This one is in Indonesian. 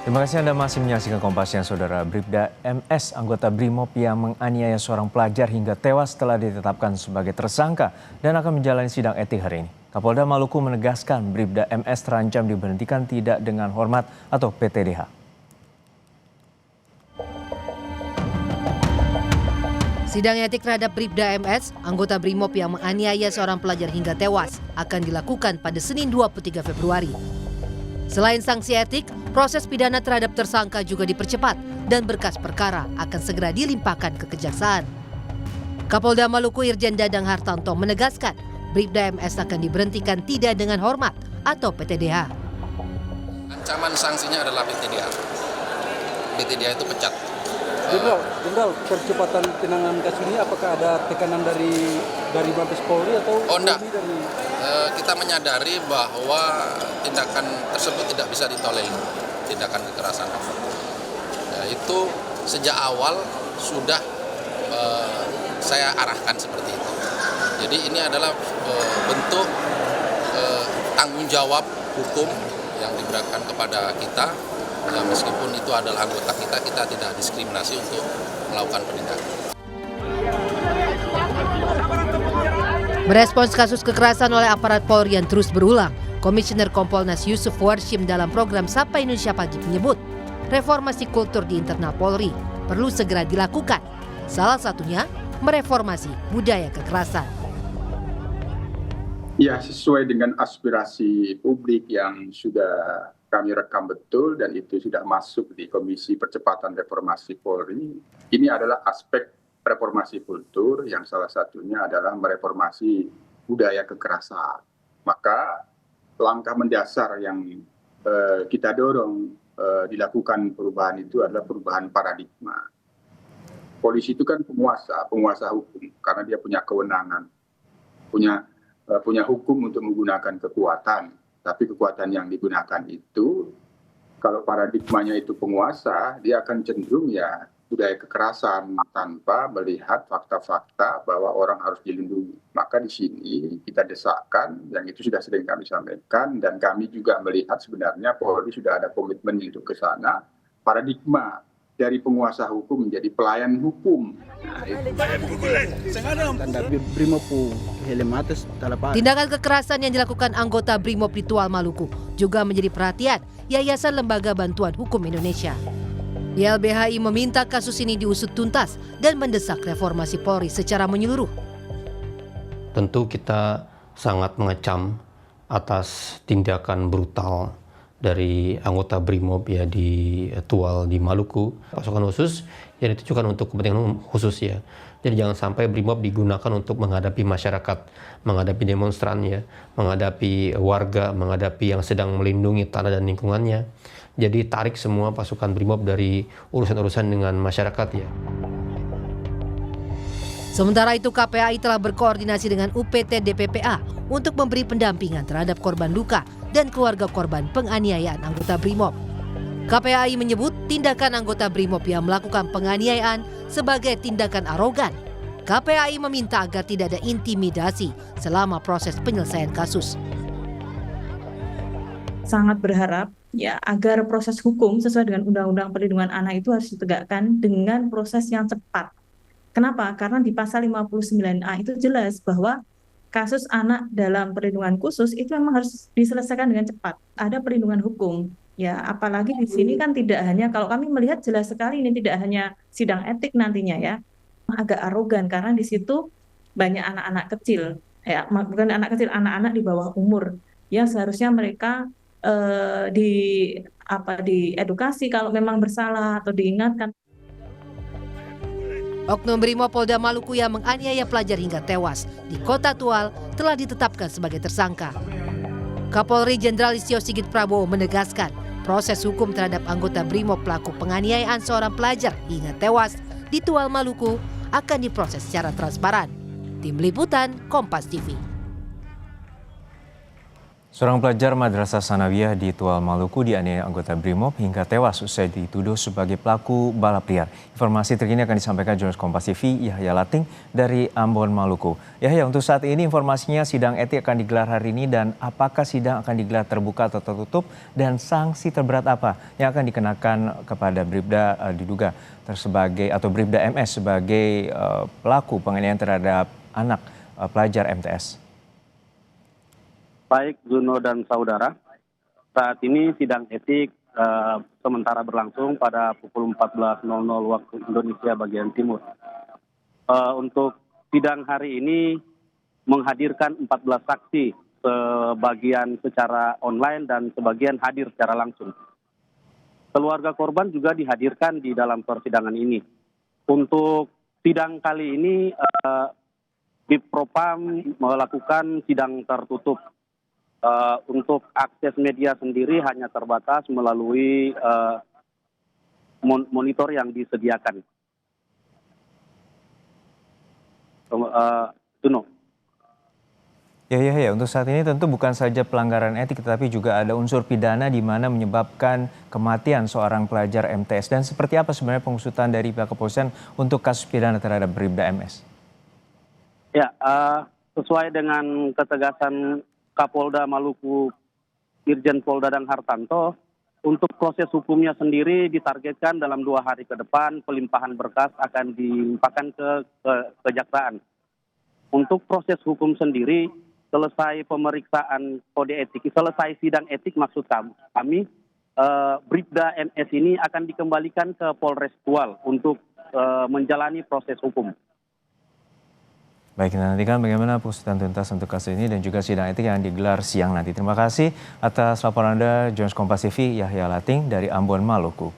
Terima kasih Anda masih menyaksikan Kompas Siang, Saudara. Bribda MS, anggota BRIMOB yang menganiaya seorang pelajar hingga tewas telah ditetapkan sebagai tersangka dan akan menjalani sidang etik hari ini. Kapolda Maluku menegaskan Bribda MS terancam diberhentikan tidak dengan hormat atau PTDH. Sidang etik terhadap Bribda MS, anggota BRIMOB yang menganiaya seorang pelajar hingga tewas, akan dilakukan pada Senin 23 Februari. Selain sanksi etik, proses pidana terhadap tersangka juga dipercepat dan berkas perkara akan segera dilimpahkan ke Kejaksaan. Kapolda Maluku Irjen Dadang Hartanto menegaskan Bribda MS akan diberhentikan tidak dengan hormat atau PTDH. Ancaman sanksinya adalah PTDH. PTDH itu pecat. Jenderal, percepatan penanganan kasus ini apakah ada tekanan dari Mabes Polri atau enggak. Kita menyadari bahwa tindakan tersebut tidak bisa ditolerir, tindakan kekerasan. Itu sejak awal sudah saya arahkan seperti itu. Jadi ini adalah bentuk tanggung jawab hukum yang diberikan kepada kita. Ya, meskipun itu adalah anggota kita tidak diskriminasi untuk melakukan penindakan. Merespons kasus kekerasan oleh aparat Polri yang terus berulang, Komisioner Kompolnas Yusuf Warshim dalam program Sapa Indonesia Pagi menyebut reformasi kultur di internal Polri perlu segera dilakukan. Salah satunya mereformasi budaya kekerasan. Ya, sesuai dengan aspirasi publik yang sudah kami rekam betul dan itu sudah masuk di Komisi Percepatan Reformasi Polri. Ini adalah aspek reformasi kultur yang salah satunya adalah mereformasi budaya kekerasan. Maka langkah mendasar yang kita dorong dilakukan perubahan itu adalah perubahan paradigma. Polisi itu kan penguasa hukum karena dia punya kewenangan, punya hukum untuk menggunakan kekuatan. Tapi kekuatan yang digunakan itu, kalau paradigmanya itu penguasa, dia akan cenderung ya budaya kekerasan tanpa melihat fakta-fakta bahwa orang harus dilindungi. Maka di sini kita desakkan, yang itu sudah sering kami sampaikan, dan kami juga melihat sebenarnya Polri sudah ada komitmen untuk ke sana, paradigma dari penguasa hukum menjadi pelayan hukum. Tindakan kekerasan yang dilakukan anggota BRIMOB di Tual Maluku juga menjadi perhatian Yayasan Lembaga Bantuan Hukum Indonesia. YLBHI meminta kasus ini diusut tuntas dan mendesak reformasi Polri secara menyeluruh. Tentu kita sangat mengecam atas tindakan brutal dari anggota BRIMOB ya di Tual di Maluku, pasukan khusus yang ditujukan untuk kepentingan khusus ya. Jadi jangan sampai BRIMOB digunakan untuk menghadapi masyarakat, menghadapi demonstran ya, menghadapi warga, menghadapi yang sedang melindungi tanah dan lingkungannya. Jadi tarik semua pasukan BRIMOB dari urusan-urusan dengan masyarakat ya. Sementara itu KPAI telah berkoordinasi dengan UPT DPPA untuk memberi pendampingan terhadap korban luka dan keluarga korban penganiayaan anggota BRIMOB. KPAI menyebut tindakan anggota BRIMOB yang melakukan penganiayaan sebagai tindakan arogan. KPAI meminta agar tidak ada intimidasi selama proses penyelesaian kasus. Sangat berharap ya agar proses hukum sesuai dengan Undang-Undang Perlindungan Anak itu harus ditegakkan dengan proses yang cepat. Kenapa? Karena di pasal 59A itu jelas bahwa kasus anak dalam perlindungan khusus itu memang harus diselesaikan dengan cepat. Ada perlindungan hukum. Ya, apalagi di sini kan tidak hanya, kalau kami melihat jelas sekali ini tidak hanya sidang etik nantinya ya. Agak arogan karena di situ banyak anak-anak kecil. Ya, bukan anak kecil, anak-anak di bawah umur. Ya, seharusnya mereka diedukasi kalau memang bersalah atau diingatkan. Oknum BRIMOB Polda Maluku yang menganiaya pelajar hingga tewas di Kota Tual telah ditetapkan sebagai tersangka. Kapolri Jenderal Listio Sigit Prabowo menegaskan proses hukum terhadap anggota BRIMOB pelaku penganiayaan seorang pelajar hingga tewas di Tual Maluku akan diproses secara transparan. Tim Liputan Kompas TV. Seorang pelajar Madrasah Sanawiyah di Tual, Maluku dianiaya anggota BRIMOB hingga tewas usai dituduh sebagai pelaku balap liar. Informasi terkini akan disampaikan jurnalis Kompas TV Yahya Lating dari Ambon, Maluku. Yahya, untuk saat ini informasinya sidang etik akan digelar hari ini dan apakah sidang akan digelar terbuka atau tertutup dan sanksi terberat apa yang akan dikenakan kepada Bribda diduga sebagai atau Bribda MS sebagai pelaku penganiayaan terhadap anak pelajar MTS. Baik, Zuno dan saudara, saat ini sidang etik sementara berlangsung pada pukul 14.00 waktu Indonesia bagian timur. Untuk sidang hari ini menghadirkan 14 saksi, sebagian secara online dan sebagian hadir secara langsung. Keluarga korban juga dihadirkan di dalam persidangan ini. Untuk sidang kali ini, Bipropam melakukan sidang tertutup. Untuk akses media sendiri hanya terbatas melalui monitor yang disediakan. Tuno. Ya, untuk saat ini tentu bukan saja pelanggaran etik tetapi juga ada unsur pidana di mana menyebabkan kematian seorang pelajar MTS. Dan seperti apa sebenarnya pengusutan dari pihak kepolisian untuk kasus pidana terhadap Bribda MS? Ya, sesuai dengan ketegasan Kapolda Maluku Irjen Pol Dadang Hartanto, untuk proses hukumnya sendiri ditargetkan dalam 2 hari ke depan pelimpahan berkas akan dilimpahkan ke kejaksaan. Untuk proses hukum sendiri, selesai pemeriksaan kode etik, selesai sidang etik maksud kami, Bribda MS ini akan dikembalikan ke Polres Tual untuk menjalani proses hukum. Baik, kita nantikan bagaimana pengusutan tuntas untuk kasus ini dan juga sidang etik yang digelar siang nanti. Terima kasih atas laporan Anda, jurnalis Kompas TV Yahya Lating dari Ambon, Maluku.